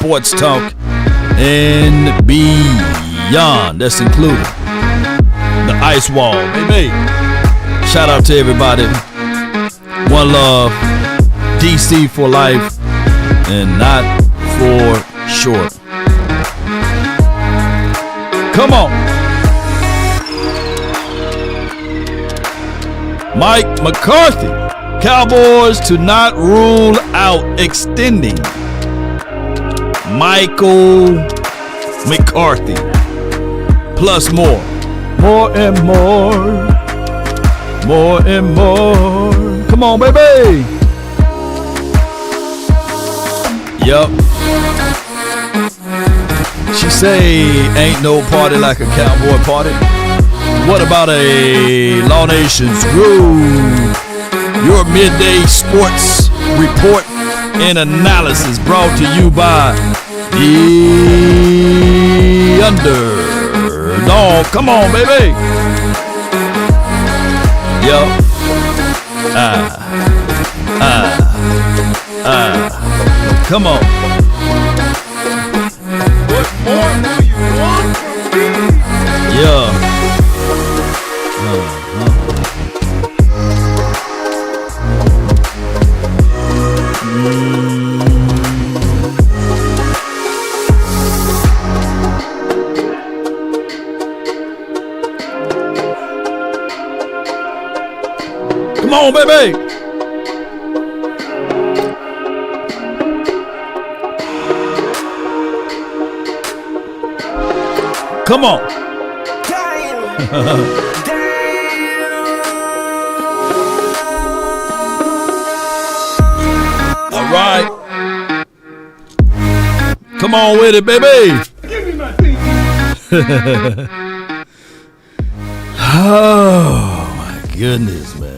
sports talk and beyond. That's included the ice wall, baby. Shout out to everybody. One love, DC for life, and not for short. Come on. Mike McCarthy. Cowboys to not rule out extending Michael McCarthy. Plus more. More and more. More and more. Come on, baby. Yup. She say ain't no party like a cowboy party. What about a Law Nation's Groove? Your midday sports report and analysis brought to you by the Underdog. Come on, baby. Yo. Come on. What more do you want from me? Yeah. Come on, baby. Come on. All right. Come on with it, baby. Give me my feet. Oh, my goodness, man.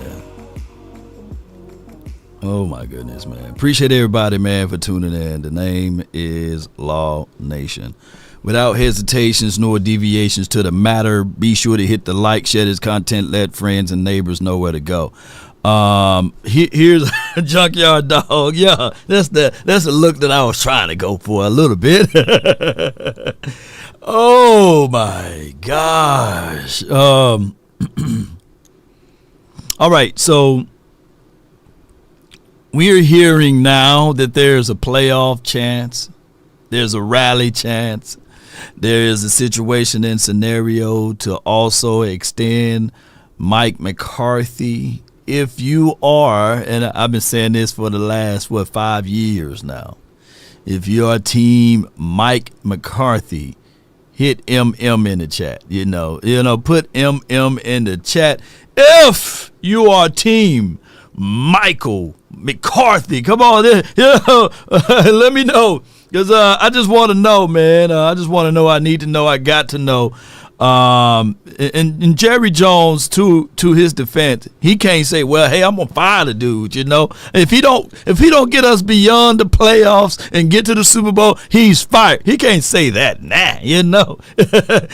Oh, my goodness, man. Appreciate everybody, man, for tuning in. The name is Law Nation. Without hesitations nor deviations to the matter, be sure to hit the like, share this content, let friends and neighbors know where to go. Here's a Junkyard Dog. Yeah, that's the look that I was trying to go for a little bit. Oh my gosh. All right, so we're hearing now that there's a playoff chance. There's a rally chance. There is a situation and scenario to also extend Mike McCarthy. If you are, and I've been saying this for the last, 5 years now. If you're team Mike McCarthy, hit MM in the chat. You know, put MM in the chat. If you are team Michael McCarthy, come on, let me know. Because I just want to know, man. I just want to know. I need to know. I got to know. And Jerry Jones, to his defense, he can't say, well, hey, I'm gonna fire the dude. You know, if he don't get us beyond the playoffs and get to the Super Bowl, he's fired. He can't say that now. You know,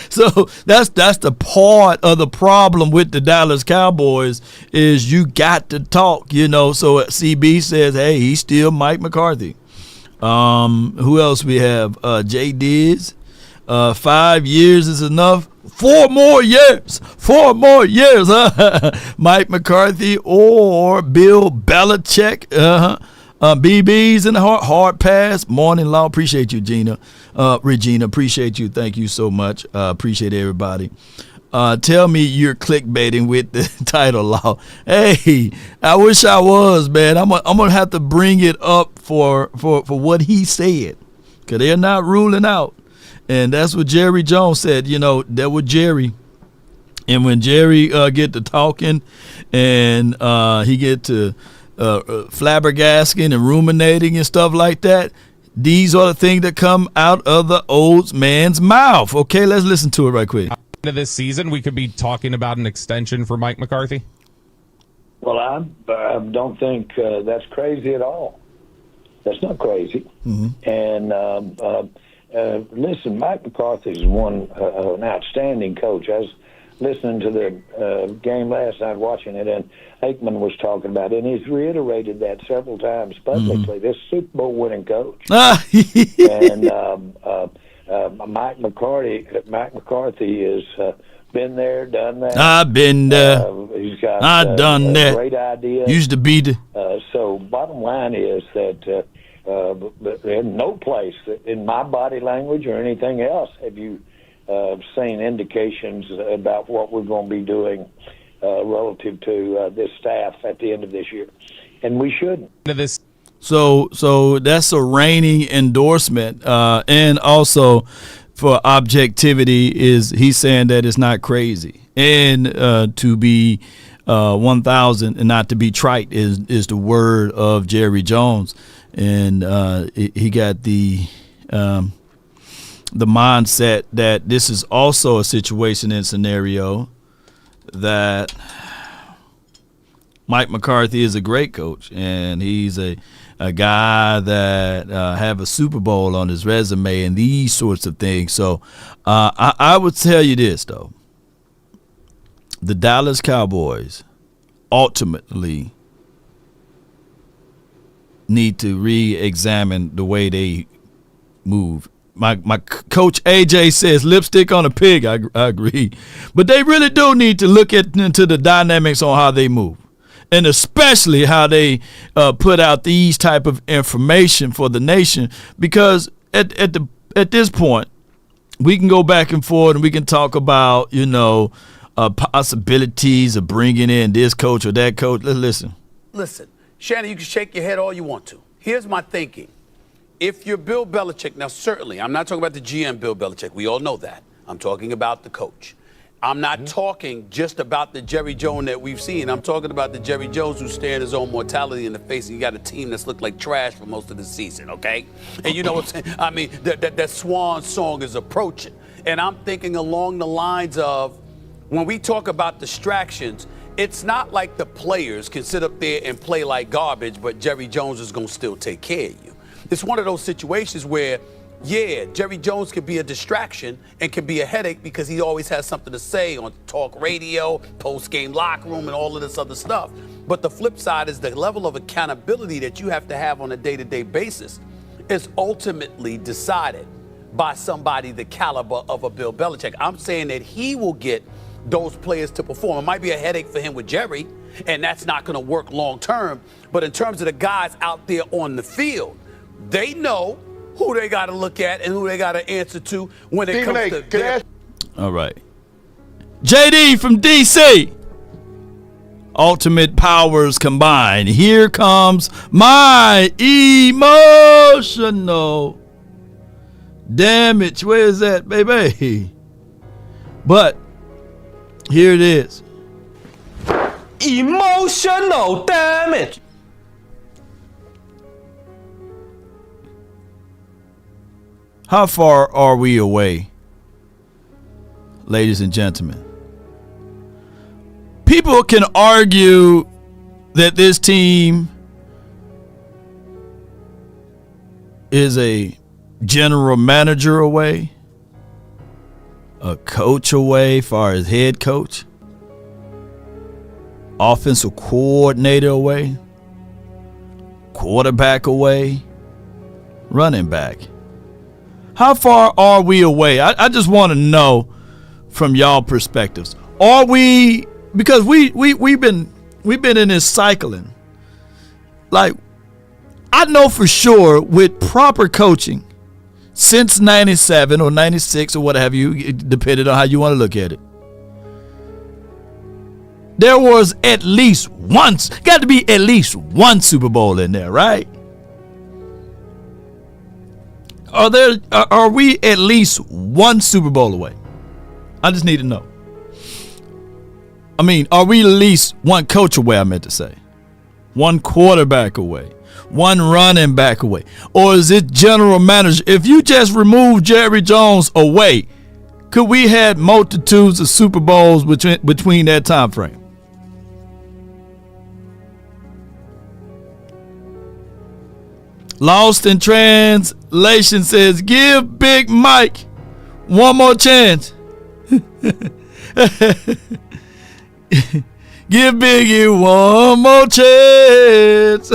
so that's the part of the problem with the Dallas Cowboys is you got to talk. You know, so CB says, hey, he's still Mike McCarthy. Who else we have? Jay Diz. 5 years is enough. 4 more years. 4 more years. Mike McCarthy or Bill Belichick. BB's in the hard pass. Morning Law. Appreciate you, Gina. Regina. Appreciate you. Thank you so much. Appreciate everybody. Tell me you're clickbaiting with the title, Law. Hey, I wish I was, man. I'm gonna have to bring it up for what he said, because they're not ruling out. And that's what Jerry Jones said. You know, that was Jerry. And when Jerry get to talking and he get to flabbergasting and ruminating and stuff like that, these are the things that come out of the old man's mouth. Okay, let's listen to it right quick. Of this season, we could be talking about an extension for Mike McCarthy? Well, I don't think that's crazy at all. That's not crazy. Mm-hmm. And listen, Mike McCarthy is an outstanding coach, as listening to the game last night, watching it, and Aikman was talking about it, and he's reiterated that several times publicly. This Super Bowl winning coach, and Mike McCarthy has been there, done that. I've been there. He's got I've done that. Great idea. Used to be the. So bottom line is that in no place in my body language or anything else have you seen indications about what we're going to be doing relative to this staff at the end of this year, and we shouldn't. So that's a reigning endorsement, and also for objectivity is he's saying that it's not crazy, and to be 1,000 and not to be trite is the word of Jerry Jones, and he got the mindset that this is also a situation and scenario that Mike McCarthy is a great coach, and he's a guy that have a Super Bowl on his resume and these sorts of things. So I would tell you this, though. The Dallas Cowboys ultimately need to re-examine the way they move. My coach AJ says lipstick on a pig. I agree. But they really do need to look into the dynamics on how they move, and especially how they put out these type of information for the nation, because at this point we can go back and forth and we can talk about possibilities of bringing in this coach or that coach. Listen, Shannon, you can shake your head all you want to. Here's my thinking. If you're Bill Belichick, now certainly, I'm not talking about the GM Bill Belichick. We all know that. I'm talking about the coach. I'm not talking just about the Jerry Jones that we've seen. I'm talking about the Jerry Jones who's staring his own mortality in the face, and you got a team that's looked like trash for most of the season, okay? And you know what I'm saying? I mean, that swan song is approaching. And I'm thinking along the lines of, when we talk about distractions, it's not like the players can sit up there and play like garbage, but Jerry Jones is going to still take care of you. It's one of those situations where, yeah, Jerry Jones can be a distraction and can be a headache because he always has something to say on talk radio, post-game locker room, and all of this other stuff. But the flip side is the level of accountability that you have to have on a day-to-day basis is ultimately decided by somebody the caliber of a Bill Belichick. I'm saying that he will get those players to perform. It might be a headache for him with Jerry, and that's not going to work long term. But in terms of the guys out there on the field, they know who they got to look at and who they got to answer to when it comes to their. All right. JD from DC. Ultimate powers combined. Here comes my emotional damage. Where is that, baby? But here it is. Emotional damage. How far are we away, ladies and gentlemen? People can argue that this team is a general manager away, a coach away, far as head coach, offensive coordinator away, quarterback away, running back. How far are we away? I just want to know from y'all perspectives. Are we, because we've been in this cycling. Like, I know for sure with proper coaching since 97 or 96 or what have you, depending on how you want to look at it, there was at least once, got to be at least one Super Bowl in there, right? Are we at least one Super Bowl away? I just need to know. I mean, are we at least one coach away, I meant to say? One quarterback away? One running back away? Or is it general manager? If you just remove Jerry Jones away, could we have multitudes of Super Bowls between that time frame? Lost in Translation says, give Big Mike one more chance. Give Biggie one more chance.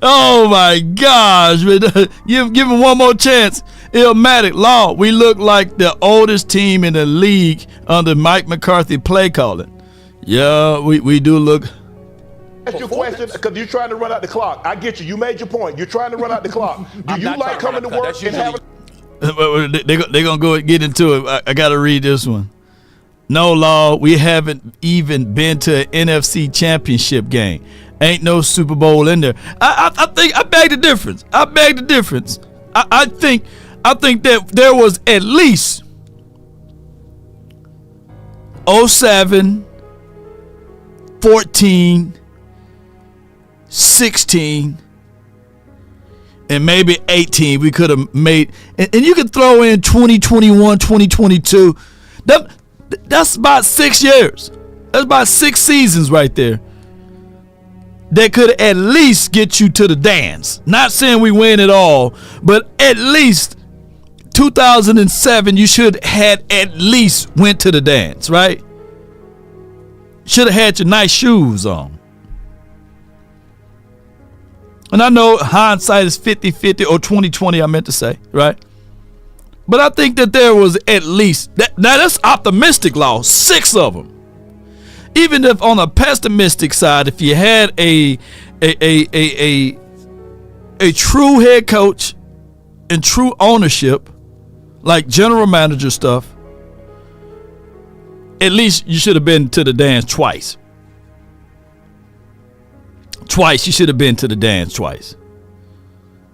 Oh my gosh, give him one more chance. Illmatic Law, we look like the oldest team in the league under Mike McCarthy play calling. Yeah, we do look. Ask your question because you're trying to run out the clock. I get you. You made your point. You're trying to run out the clock. Do you like coming to work and having? They're gonna go get into it. I gotta read this one. No, Law, we haven't even been to an NFC championship game. Ain't no Super Bowl in there. I think I beg the difference. I think that there was at least 07, 14, 16, and maybe 18 we could have made. And you could throw in 2021, 2022. That's about 6 years. That's about 6 seasons right there. That could at least get you to the dance. Not saying we win it all, but at least 2007 you should had at least went to the dance, right? Should have had your nice shoes on. And I know hindsight is 50-50 or 20-20 I meant to say, right? But I think that there was at least, now that's optimistic, Law, 6 of them. Even if on a pessimistic side, if you had a true head coach and true ownership, like general manager stuff, at least you should have been to the dance twice. Twice, you should have been to the dance twice.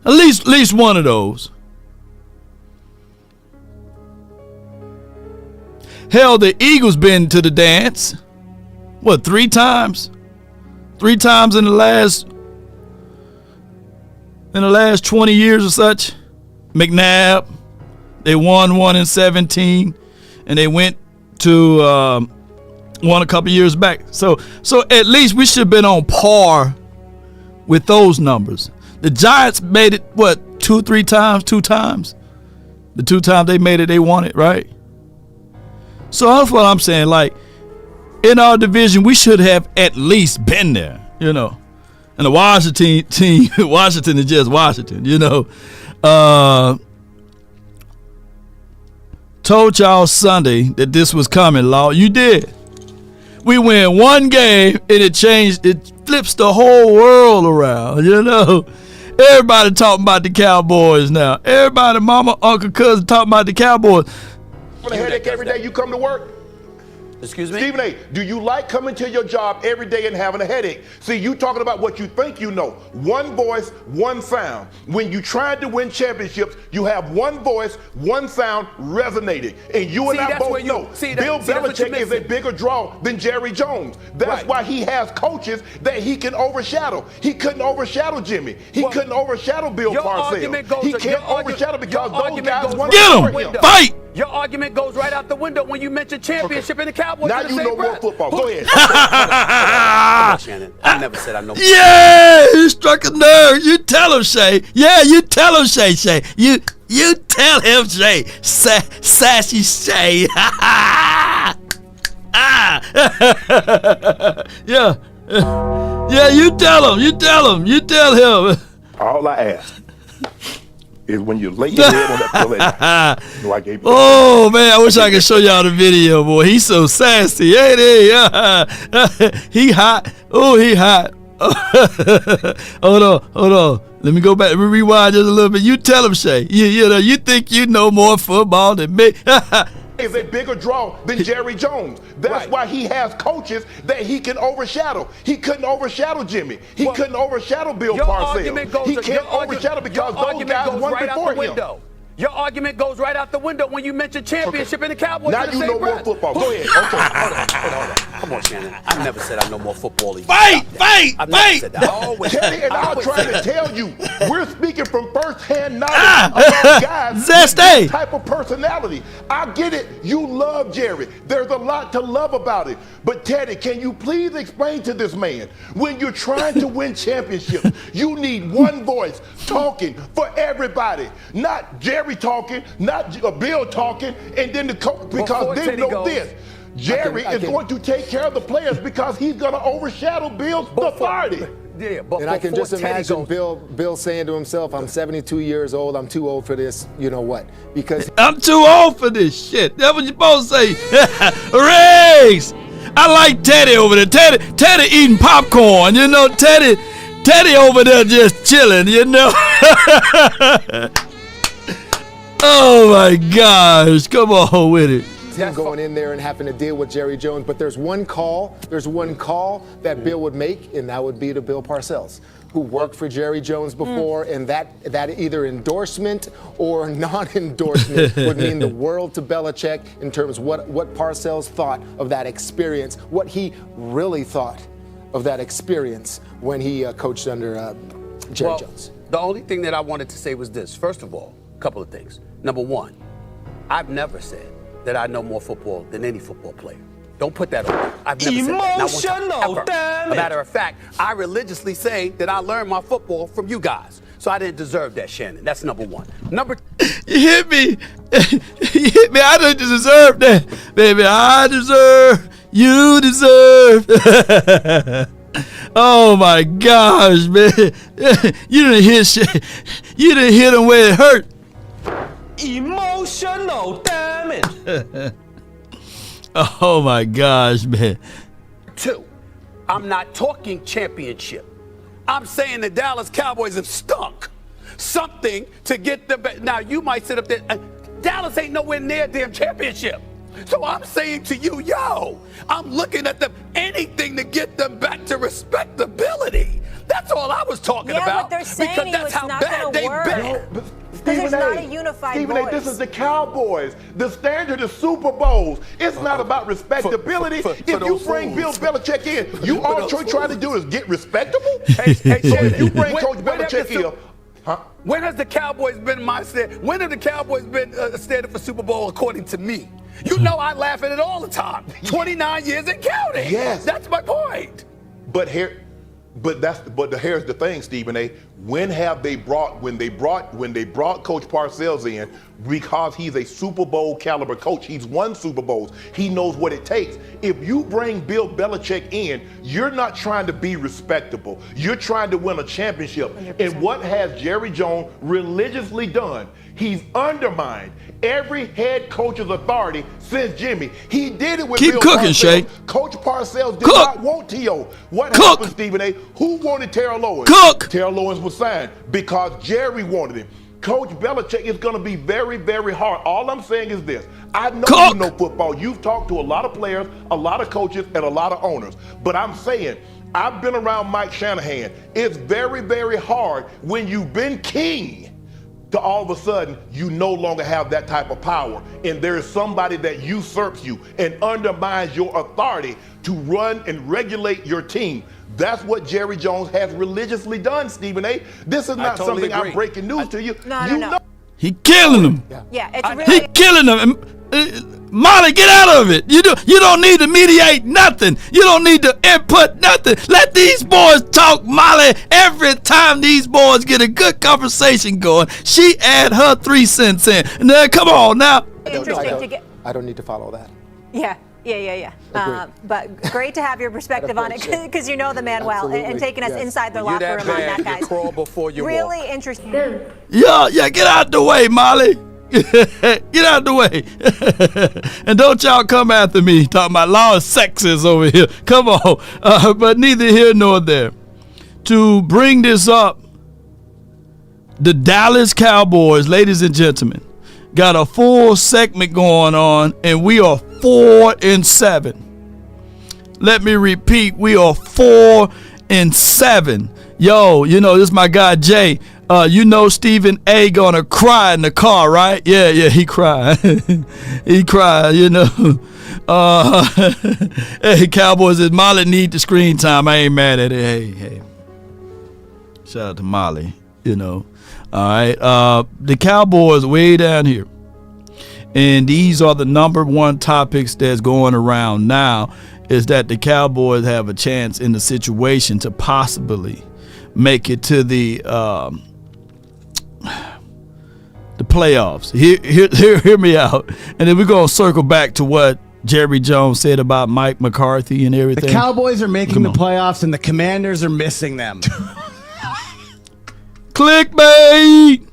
At least one of those. Hell, the Eagles been to the dance. What, 3 times? 3 times in the last 20 years or such. McNabb, they won one in 17, and they went to one a couple years back. So at least we should have been on par with those numbers. The Giants made it, what, 2 times? The 2 times they made it, they won it, right? So that's what I'm saying. Like, in our division, we should have at least been there, you know. And the Washington team, Washington is just Washington, you know. Told y'all Sunday that this was coming, Law. You did. We win one game and it flips the whole world around, you know. Everybody talking about the Cowboys now. Everybody, mama, uncle, cousin talking about the Cowboys. A headache every day you come to work? Excuse me? Stephen A., do you like coming to your job every day and having a headache? See, you talking about what you think you know. One voice, one sound. When you tried to win championships, you have one voice, one sound resonating. And you and I both know Bill Belichick is a bigger draw than Jerry Jones. That's why he has coaches that he can overshadow. He couldn't overshadow Jimmy. He couldn't overshadow Bill Parcells. He can't overshadow because those guys want to get him. Fight! Your argument goes right out the window when you mention championship and the Cowboys. Now you know more football. Go ahead. Shannon, I never said I know. Yeah, you struck a nerve. You tell him, Shay. Yeah, you tell him, Shay. You tell him, Shay. Sassy Shay. Yeah. Yeah, you tell him. You tell him. All I ask is when you lay your head on that pillow at night. So I gave you Oh man, I wish I could show y'all the video, boy. He's so sassy, ain't he? He hot. Oh, he hot. Hold on. Let me go back. Let me rewind just a little bit. You tell him, Shay. You think you know more football than me? Is a bigger draw than Jerry Jones. That's why he has coaches that he can overshadow. He couldn't overshadow Jimmy. He couldn't overshadow Bill Parcells. He can't overshadow because those guys won before him. Your argument goes right out the window when you mention championship and the Cowboys. Now you know more football. Go ahead. Hold on. Come on, Shannon. I never said I know more football than you. Fight! I've never said that. Teddy and I are trying to tell you, we're speaking from first-hand knowledge about guys with this type of personality. I get it. You love Jerry. There's a lot to love about it. But Teddy, can you please explain to this man, when you're trying to win championships, you need one voice talking for everybody, not Jerry Jerry talking, not Bill talking, and then the coach, because Before they Teddy know goes, this. Jerry is going to take care of the players because he's going to overshadow Bill's authority. Yeah, but And I can just before Teddy imagine goes- Bill saying to himself, I'm 72 years old, I'm too old for this, you know what? Because I'm too old for this shit. That's what you're supposed to say. Riggs! I like Teddy over there. Teddy eating popcorn. You know, Teddy over there just chilling, you know. Oh my gosh. Come on with it. him going in there and having to deal with Jerry Jones. But there's one call that Bill would make, and that would be to Bill Parcells, who worked for Jerry Jones before, and that either endorsement or non-endorsement would mean the world to Belichick in terms of what Parcells thought of that experience, what he really thought of that experience when he coached under Jerry Jones. The only thing that I wanted to say was this. First of all, a couple of things. Number one, I've never said that I know more football than any football player. Don't put that on me. I've never said that. Not one time, ever. Damn A it. matter of fact, I religiously say that I learned my football from you guys. So I didn't deserve that, Shannon. That's number one. Number You hit me. You hit me. I didn't deserve that. Baby, I deserve. You deserve. Oh my gosh, man. You didn't hit shit. You didn't hit him where it hurt. Emotional damage. Oh my gosh, man. two, I'm not talking championship. I'm saying the Dallas Cowboys have stunk something to get the. Now you might sit up there. Dallas ain't nowhere near damn championship. So I'm saying to you, yo, I'm looking at them anything to get them back to respectability. That's all I was talking Yeah, about. but they're saying because that's it's how not bad gonna they've work. been. Because there's not a unified Stephen A, voice. this is the Cowboys. The standard is Super Bowls. It's not about respectability. for If you those bring fools. Bill Belichick in, you all you're trying to do is get respectable? Hey, So if you bring when- Coach when have Belichick the in, huh? When has the Cowboys been my stand? When have the Cowboys been standard for Super Bowl according to me? You know I laugh at it all the time. 29 years and counting. Yes. That's my point. But here's the thing, Stephen A. When they brought Coach Parcells in, because he's a Super Bowl caliber coach. He's won Super Bowls. He knows what it takes. If you bring Bill Belichick in, you're not trying to be respectable. You're trying to win a championship. 100%. And what has Jerry Jones religiously done? He's undermined every head coach's authority since Jimmy. He did it with Keep Bill cooking, Parcells. Shay. Coach Parcells did Cook. not want T.O. What Cook. happened, Stephen A? Who wanted Terrell Owens? Cook. Terrell Owens was signed because Jerry wanted him. Coach Belichick is going to be very, very hard. All I'm saying is this. I know Cook. you know football. You've talked to a lot of players, a lot of coaches, and a lot of owners. But I'm saying, I've been around Mike Shanahan. It's very, very hard when you've been king to all of a sudden you no longer have that type of power. And there is somebody that usurps you and undermines your authority to run and regulate your team. That's what Jerry Jones has religiously done, Stephen A. This is not totally something agree. I'm breaking news to you. No, you no. know. He killing him. Yeah, it's He really. killing him. Molly, get out of it. You don't need to mediate nothing. You don't need to input nothing. Let these boys talk, Molly. Every time these boys get a good conversation going, she add her 3 cents in. Now, come on now. Interesting to get. I don't need to follow that. Yeah. But great to have your perspective on it because you know the man well and Absolutely. taking us Yes. inside the You locker that room on bad, that, guys. you crawl before you Really walk. interesting. Yeah, get out the way, Molly. Get out the way. And don't y'all come after me talking about law of sexist over here. Come on. But neither here nor there. To bring this up, the Dallas Cowboys, ladies and gentlemen, got a full segment going on, and we are 4-7. Let me repeat, we are 4-7. Yo, you know, this is my guy Jay. You know Stephen A gonna cry in the car, right? Yeah, he cried. He cried, you know. Hey, Cowboys, if Molly need the screen time, I ain't mad at it. Hey. Shout out to Molly, you know. All right. The Cowboys way down here. And these are the number one topics that's going around now, is that the Cowboys have a chance in the situation to possibly make it to the the playoffs. Hear me out. And then we're going to circle back to what Jerry Jones said about Mike McCarthy and everything. The Cowboys are making the playoffs, and the Commanders are missing them. Clickbait!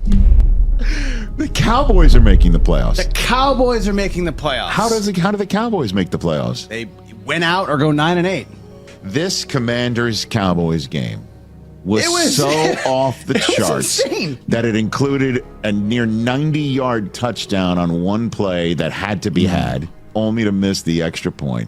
The Cowboys are making the playoffs. The Cowboys are making the playoffs. How do the Cowboys make the playoffs? They win out or go 9-8. This Commanders-Cowboys game was so off the charts that it included a near 90-yard touchdown on one play that had to be had, only to miss the extra point.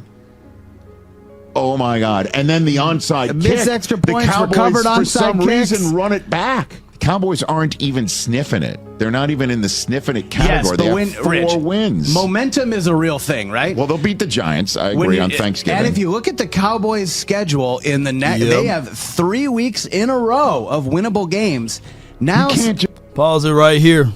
Oh my God! And then the onside kick. Missed extra points, the Cowboys, recovered onside for some kicks. reason, run it back. The Cowboys aren't even sniffing it. They're not even in the sniffing it category. They have 4 wins. Momentum is a real thing, right? Well, they'll beat the Giants. I agree on Thanksgiving. And if you look at the Cowboys' schedule in the they have 3 weeks in a row of winnable games. Now, pause it right here.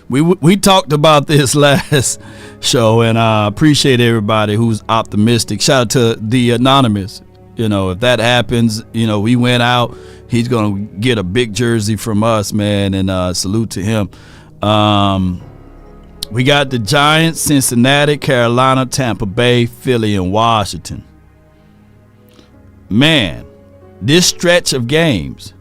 We talked about this last show, and I appreciate everybody who's optimistic. Shout out to the Anonymous. You know, if that happens, you know, we went out, he's going to get a big jersey from us, man, and salute to him. We got the Giants, Cincinnati, Carolina, Tampa Bay, Philly, and Washington. Man, this stretch of games.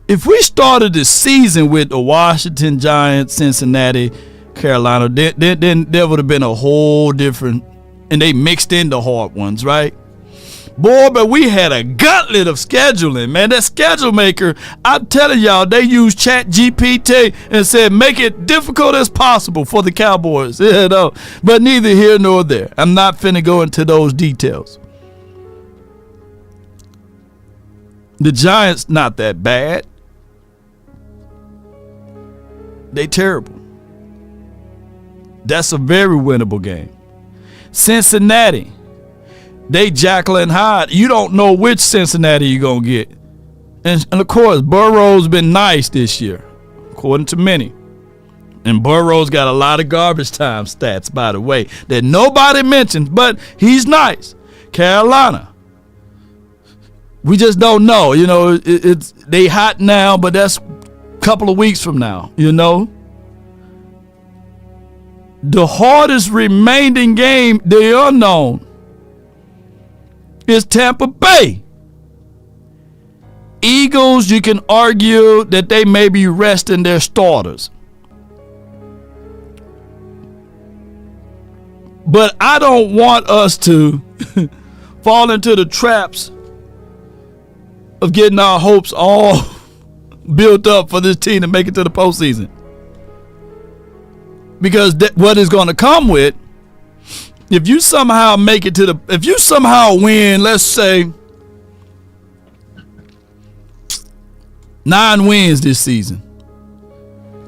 If we started the season with the Washington Giants, Cincinnati, Carolina, then there would have been a whole different, and they mixed in the hard ones, right? Boy, but we had a gauntlet of scheduling, man. That schedule maker, I'm telling y'all, they used ChatGPT and said, make it difficult as possible for the Cowboys. You know, but neither here nor there. I'm not finna go into those details. The Giants, not that bad. They terrible. That's a very winnable game. Cincinnati, they Jekyll and Hyde. You don't know which Cincinnati you're going to get. And of course, Burrow's been nice this year, according to many. And Burrow's got a lot of garbage time stats, by the way, that nobody mentions, but he's nice. Carolina, we just don't know. You know, they hot now, but that's couple of weeks from now, you know. The hardest remaining game, the unknown, is Tampa Bay. Eagles, you can argue that they may be resting their starters. But I don't want us to fall into the traps of getting our hopes all built up for this team to make it to the postseason. Because what is going to come with, if you somehow make it to if you somehow win, let's say 9 wins this season,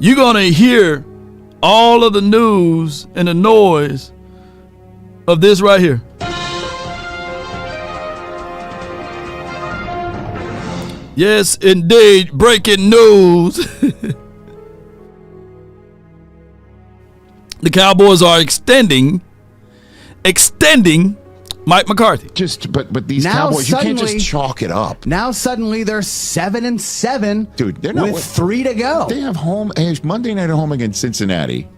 you're going to hear all of the news and the noise of this right here. Yes, indeed. Breaking news. The Cowboys are extending Mike McCarthy. But these now Cowboys, you can't just chalk it up. Now suddenly they're 7-7. Dude, they're not with 3 to go. They have Monday night at home against Cincinnati.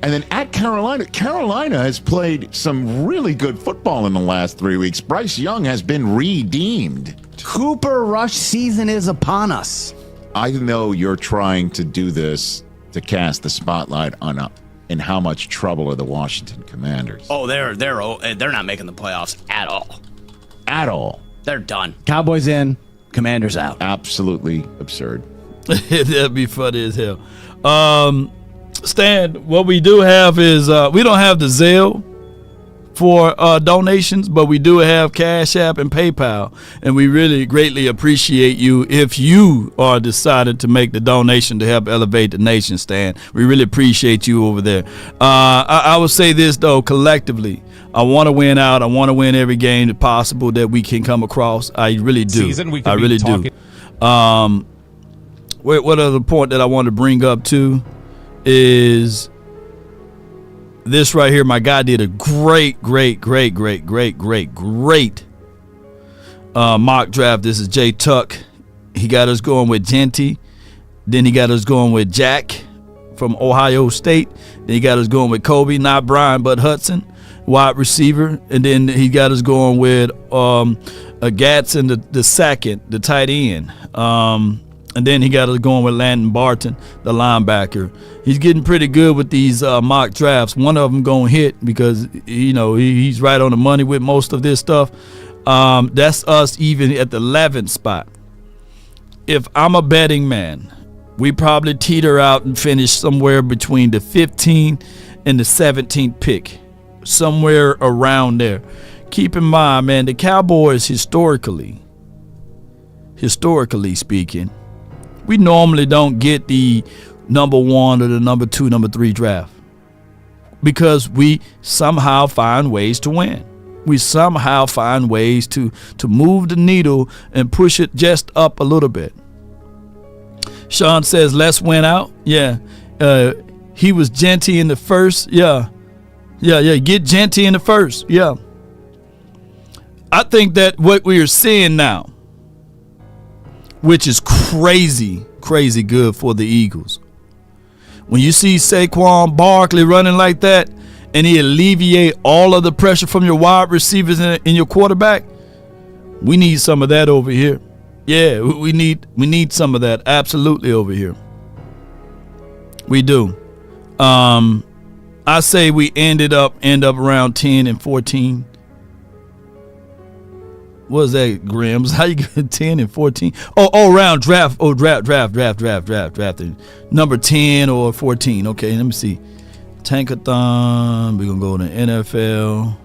And then at Carolina. Carolina has played some really good football in the last 3 weeks. Bryce Young has been redeemed. Cooper Rush season is upon us. I know you're trying to do this to cast the spotlight on in how much trouble are the Washington Commanders. Oh, they're not making the playoffs at all. At all. They're done. Cowboys in, Commanders out. Absolutely absurd. That'd be funny as hell. Stan, what we do have is we don't have the Zelle for donations, but we do have Cash App and PayPal, and we really greatly appreciate you if you are decided to make the donation to help elevate the nation. Stan, we really appreciate you over there. I would say this though, collectively, I want to win out. I want to win every game possible that we can come across. I really do. I really do. What other point that I want to bring up too is this right here. My guy did a great mock draft. This is Jay Tuck. He got us going with Genty Then he got us going with Jack from Ohio State. Then he got us going with Kobe, not Brian, but Hudson, wide receiver. And then he got us going with Gadsden, the second, the tight end. And then he got us going with Landon Barton, the linebacker. He's getting pretty good with these mock drafts. One of them going to hit because, he's right on the money with most of this stuff. That's us even at the 11th spot. If I'm a betting man, we probably teeter out and finish somewhere between the 15th and the 17th pick, somewhere around there. Keep in mind, man, the Cowboys historically speaking, we normally don't get the number 1 or the number 2, number 3 draft because we somehow find ways to win. We somehow find ways to move the needle and push it just up a little bit. Sean says, let's win out. Yeah. He was Genty in the first. Yeah. Get Genty in the first. Yeah. I think that what we are seeing now, which is crazy good for the Eagles. When you see Saquon Barkley running like that and he alleviate all of the pressure from your wide receivers and your quarterback, we need some of that over here. Yeah, we need some of that absolutely over here. We do. I say we end up around 10 and 14. What is that, Grims? How you get 10 and 14? Round draft. Drafting. Number 10 or 14. Okay, let me see. Tankathon. We're going to go to NFL.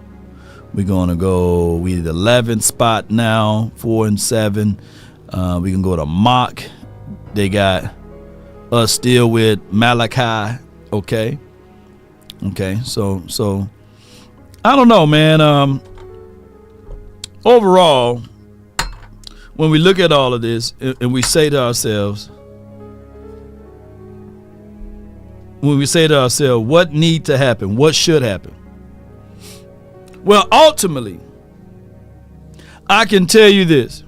We're going to go, we the 11th spot now, 4 and 7. We can go to mock. They got us still with Malachi. Okay. So I don't know, man. Overall, when we look at all of this and we say to ourselves, what need to happen? What should happen? Well, ultimately, I can tell you this.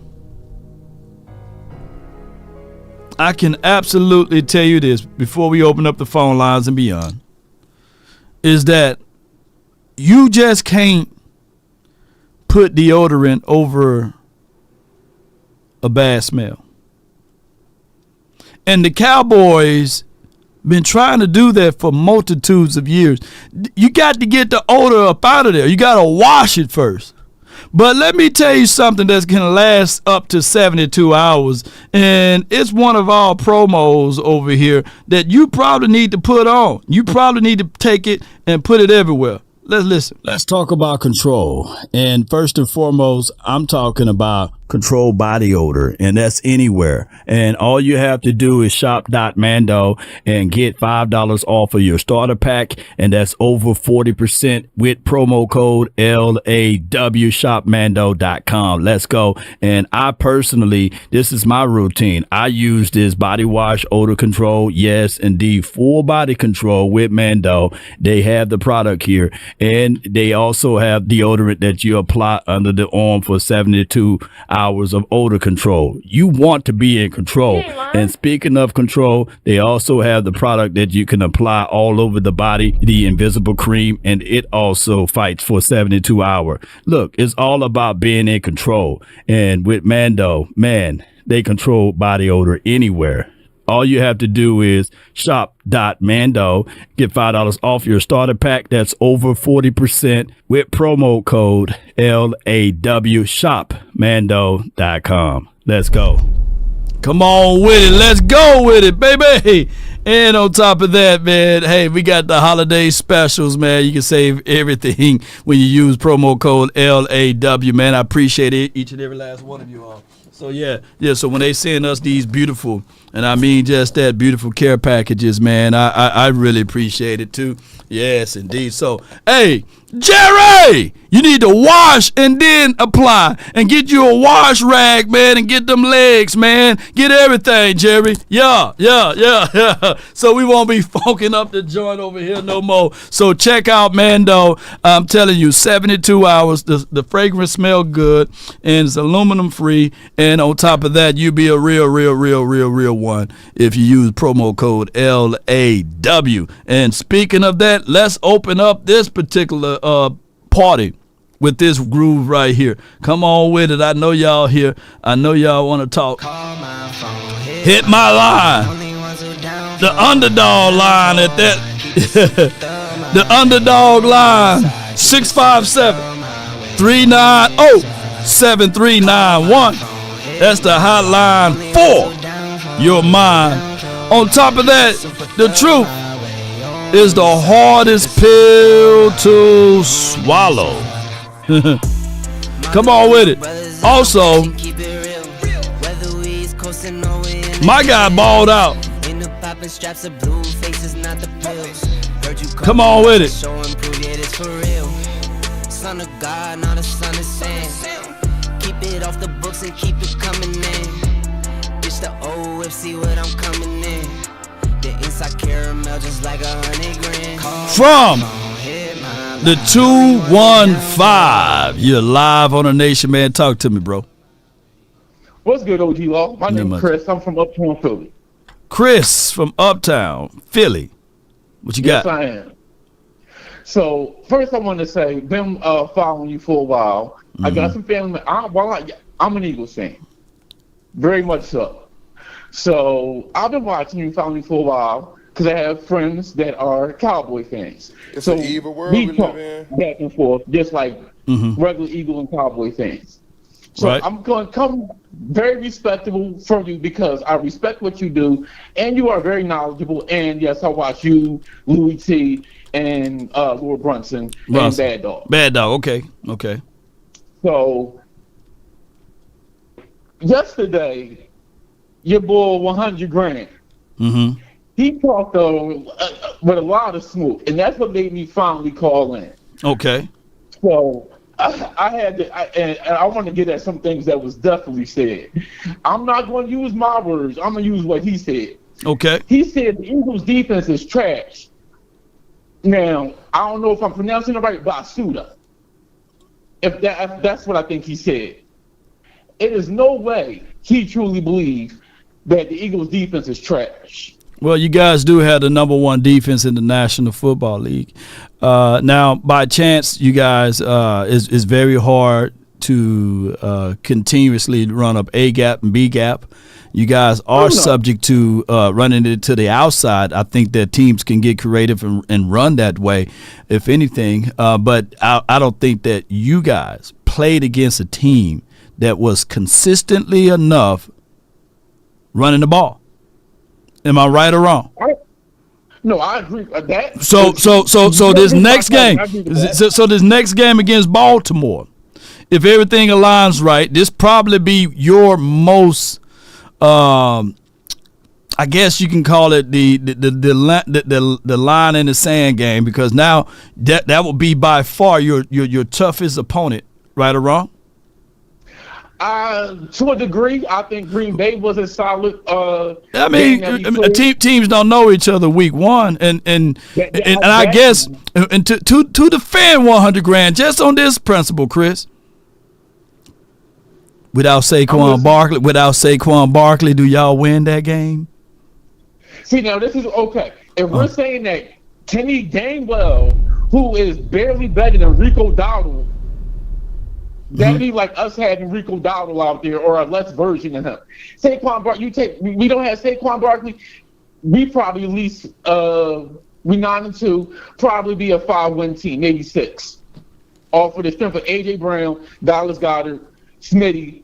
I can absolutely tell you this before we open up the phone lines and beyond, is that you just can't put deodorant over a bad smell. And the Cowboys been trying to do that for multitudes of years. You got to get the odor up out of there. You got to wash it first. But let me tell you something that's going to last up to 72 hours. And it's one of our promos over here that you probably need to put on. You probably need to take it and put it everywhere. Let's listen. Let's talk about control. And first and foremost, I'm talking about control body odor, and that's anywhere. And all you have to do is shop.mando and get $5 off of your starter pack, and that's over 40% with promo code LAW, shopmando.com. Let's go. And I personally, this is my routine. I use this body wash odor control. Yes, indeed, full body control with Mando. They have the product here, and they also have deodorant that you apply under the arm for 72 hours of odor control. You want to be in control. And speaking of control, they also have the product that you can apply all over the body, the invisible cream, and it also fights for 72 hours. Look, it's all about being in control. And with Mando, man, they control body odor anywhere. All you have to do is shop.mando, get $5 off your starter pack. That's over 40% with promo code LAW, shopmando.com. Let's go. Come on with it. Let's go with it, baby. And on top of that, man, hey, we got the holiday specials, man. You can save everything when you use promo code LAW, man. I appreciate it, each and every last one of you all. So, yeah, so when they send us these beautiful, and I mean just that, beautiful care packages, man, I really appreciate it, too. Yes, indeed. So, hey, Jerry, you need to wash and then apply. And get you a wash rag, man, and get them legs, man. Get everything, Jerry. Yeah. So we won't be funking up the joint over here no more. So check out Mando. I'm telling you, 72 hours. The fragrance smell good, and it's aluminum free. And on top of that, you be a real one if you use promo code LAW. And speaking of that, let's open up this particular party with this groove right here. Come on with it. I know y'all here. I know y'all want to talk. Hit my line. The underdog line at that. The underdog line. 657-390-7391. That's the hotline for your mind. On top of that, the truth is the hardest pill to swallow. Come on with it. Also, my guy balled out. Come on with it. Son of God, not a son of Sam. Keep it off the books and keep it coming in. It's the OFC, what I'm coming in. The inside caramel just like 100 grand. From the 215, you're live on the Nation, man. Talk to me, bro. What's good, OG Law? My name is Chris. I'm from Uptown Philly. Chris from Uptown Philly. What you got? Yes, I am. So first, I want to say, been following you for a while. I got some family. I'm an Eagles fan, very much so. So I've been watching you, following you for a while, because I have friends that are Cowboy fans. It's an evil world we live in. Back and forth, just like regular Eagle and Cowboy fans. So I'm going to come very respectable from you because I respect what you do, and you are very knowledgeable. And yes, I watch you, Louis T, and Lord Brunson, and Bad Dog. Bad Dog, okay. So yesterday, your boy 100 grand. He talked with a lot of smoke, and that's what made me finally call in. Okay. So I had to, and I want to get at some things that was definitely said. I'm not going to use my words. I'm going to use what he said. Okay. He said the Eagles' defense is trash. Now, I don't know if I'm pronouncing it right, Basuda. If that's what I think he said. It is no way he truly believes that the Eagles' defense is trash. Well, you guys do have the number one defense in the National Football League. Now, by chance, you guys, it's very hard to continuously run up A gap and B gap. You guys are subject to running it to the outside. I think that teams can get creative and run that way, if anything. But I don't think that you guys played against a team that was consistently enough running the ball. Am I right or wrong? No, I agree with that. So this next game, so this next game against Baltimore, if everything aligns right, this probably be your most, I guess you can call it the line in the sand game, because now that will be by far your toughest opponent, right or wrong? To a degree, I think Green Bay was a solid. I mean, teams don't know each other week one, and I guess and to defend 100 grand just on this principle, Chris. Without Saquon Barkley, do y'all win that game? See, now this is okay. If we're saying that Kenny Gainwell, who is barely better than Rico Dowdle, that'd be like us having Rico Dowdle out there, or a less version of him. Saquon Barkley, we don't have Saquon Barkley. We probably at least we 9-2, probably be a 5-win team, maybe 6. All for the strength of AJ Brown, Dallas Goedert, Smitty,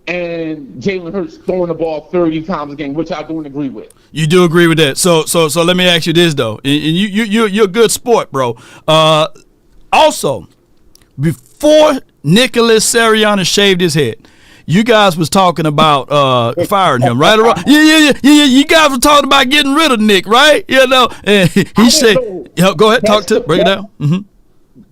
and Jalen Hurts throwing the ball 30 times a game, which I don't agree with. You do agree with that? So let me ask you this though, and you're a good sport, bro. Also, before Nicholas Sirianni shaved his head, you guys was talking about firing him, right? Yeah. You guys were talking about getting rid of Nick, right? You know, and he said, "Go ahead, break it down."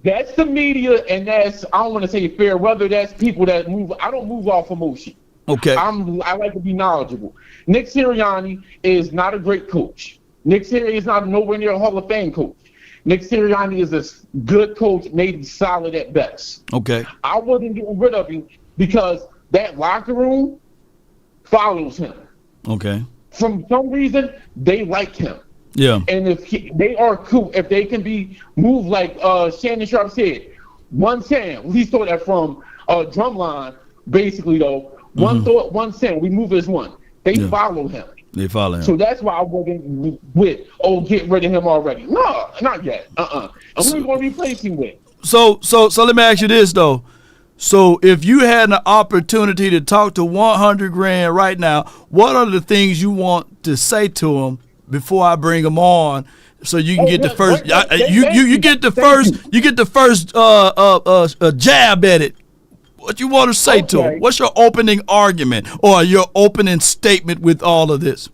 That's the media, and that's, I don't want to say fair weather. That's people that move. I don't move off emotion. Okay. I like to be knowledgeable. Nick Sirianni is not a great coach. Nick Sirianni is not nowhere near a Hall of Fame coach. Nick Sirianni is a good coach, maybe solid at best. Okay. I wasn't getting rid of him because that locker room follows him. Okay. From some reason, they like him. Yeah. And if they are cool, if they can be moved like Shannon Sharp said, one sound. We saw that from Drumline, basically, though. One thought, one sound. We move as one. They follow him. They follow him. So that's why I wasn't with, get rid of him already. No, not yet. And we're going to replace him with. So let me ask you this, though. So if you had an opportunity to talk to 100 grand right now, what are the things you want to say to him before I bring him on, so you can get the first? You get the first jab at it. What you want to say to him? What's your opening argument or your opening statement with all of this?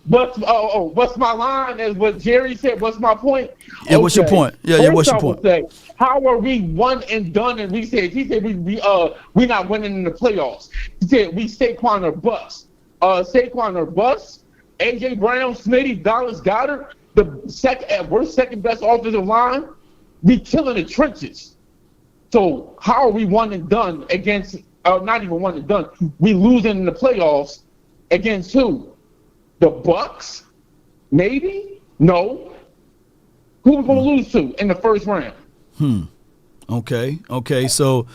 What's my line? Is what Jerry said. What's my point? Yeah, what's your point? Yeah, what's your point? Say, how are we one and done? And he said we not winning in the playoffs. He said we Saquon or bust. Saquon or bust. AJ Brown, Smitty, Dallas Goedert, we're second best offensive line. We killing the trenches. So how are we one and done against? Not even one and done. We losing in the playoffs against who? The Bucks? Maybe? No. Who we gonna lose to in the first round? Okay. So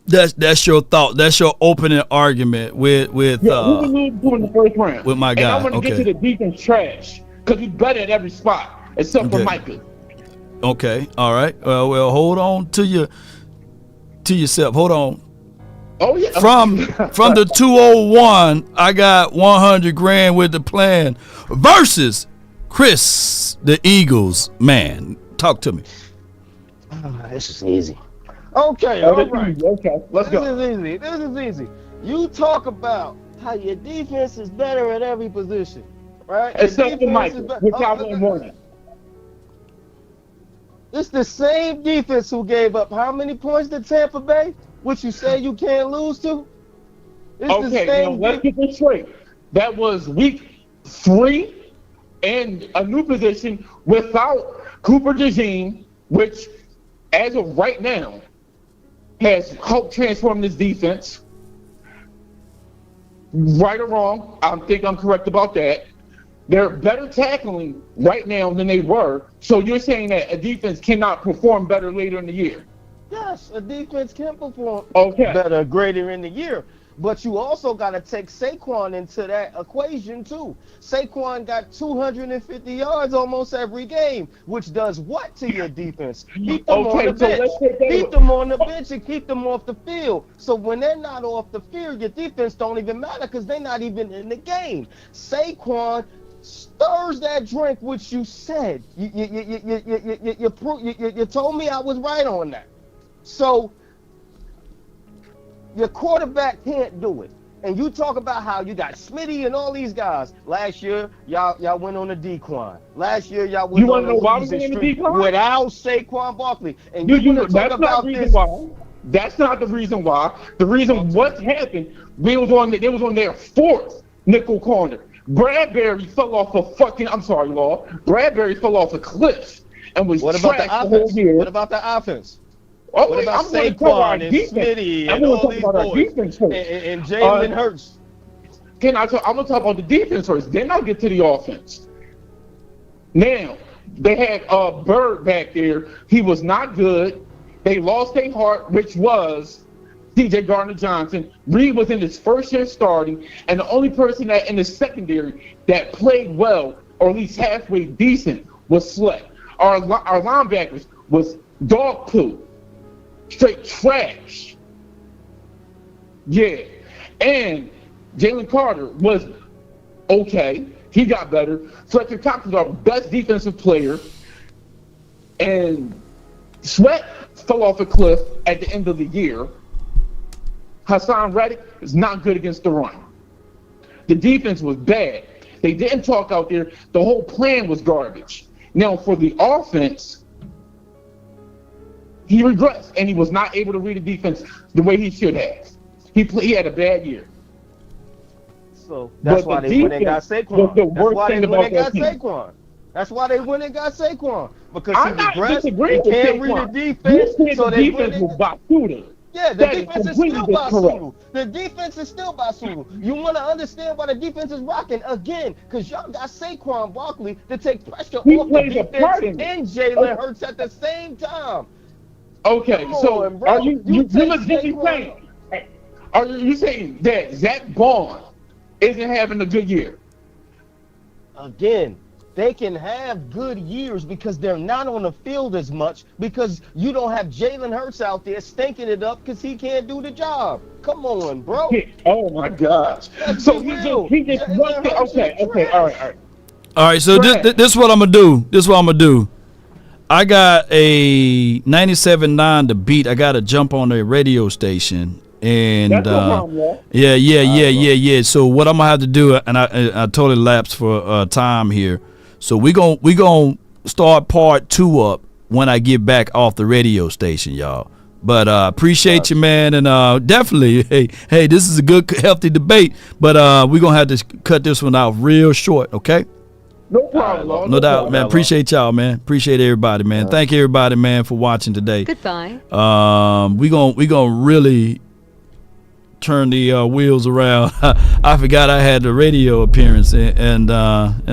that's your thought. That's your opening argument with who we lose to in the first round? With my guy. And I'm gonna get to the defense trash because he's better at every spot except for Micah. Okay. All right. Well, hold on to yourself. Hold on. Oh yeah. From the 201, I got 100 grand with the plan versus Chris, the Eagles man. Talk to me. This is easy. Okay, all right. Okay, let's go. This is easy. You talk about how your defense is better at every position, right? Except for Micah, which I wouldn't want it. It's the same defense who gave up how many points to Tampa Bay, which you say you can't lose to? Let's get this straight. That was week 3 and a new position without Cooper DeJean, which, as of right now, has helped transform this defense. Right or wrong, I think I'm correct about that. They're better tackling right now than they were. So you're saying that a defense cannot perform better later in the year? Yes, a defense can perform better greater in the year. But you also got to take Saquon into that equation, too. Saquon got 250 yards almost every game, which does what to your defense? Keep them on the bench. Keep them on the bench and keep them off the field. So when they're not off the field, your defense don't even matter because they're not even in the game. Saquon stirs that drink, which you said. You told me I was right on that. So your quarterback can't do it. And you talk about how you got Smitty and all these guys. Last year, y'all went on a decline. Last year, y'all went on a losing streak without Saquon Barkley. And that's not the reason why. That's not the reason why. The reason what happened, they was on their 4th nickel corner. Bradbury fell off Bradbury fell off a cliff and was trashed the whole year. What about the offense? Oh, what about Saquon and Smitty and all these boys and Jalen Hurts? I'm going to talk about the defense first. Then I'll get to the offense. Now, they had Bird back there. He was not good. They lost their heart, which was T.J. Gardner-Johnson. Reed was in his first year starting, and the only person that in the secondary that played well, or at least halfway decent, was Slay. Our linebackers was dog poo. Straight trash. Yeah. And Jalen Carter was okay. He got better. Fletcher Cox was our best defensive player. And Sweat fell off a cliff at the end of the year. Hassan Reddick is not good against the run. The defense was bad. They didn't talk out there. The whole plan was garbage. Now, for the offense, He regressed, and he was not able to read the defense the way he should have. He had a bad year. So that's why they went and got Saquon. That's why they went and got Saquon. That's why they went and got Saquon. Because he regressed, he can't read the defense, so they went and got Basuda. Yeah, the defense is still Basuda. The defense is still Basuda. You want to understand why the defense is rocking again? Because y'all got Saquon Barkley to take pressure off the defense and Jalen Hurts at the same time. Okay, so are you legitimately saying? Are you saying that Zach Bond isn't having a good year? Again, they can have good years because they're not on the field as much because you don't have Jalen Hurts out there stinking it up because he can't do the job. Come on, bro. Oh my gosh. So he just wants to. Okay, all right. All right, so this is what I'm gonna do. I got a 97.9 The Beat. I got to jump on a radio station. And that's no problem, yeah. So what I'm gonna have to do, and I totally lapsed for time here. So we gonna start part 2 up when I get back off the radio station, y'all. But appreciate you, man, and definitely, hey, this is a good, healthy debate. But we're gonna have to cut this one out real short, okay? No problem. No doubt, man. Appreciate y'all, man. Appreciate everybody, man. Thank you, everybody, man, for watching today. Goodbye. We gonna really turn the wheels around. I forgot I had the radio appearance and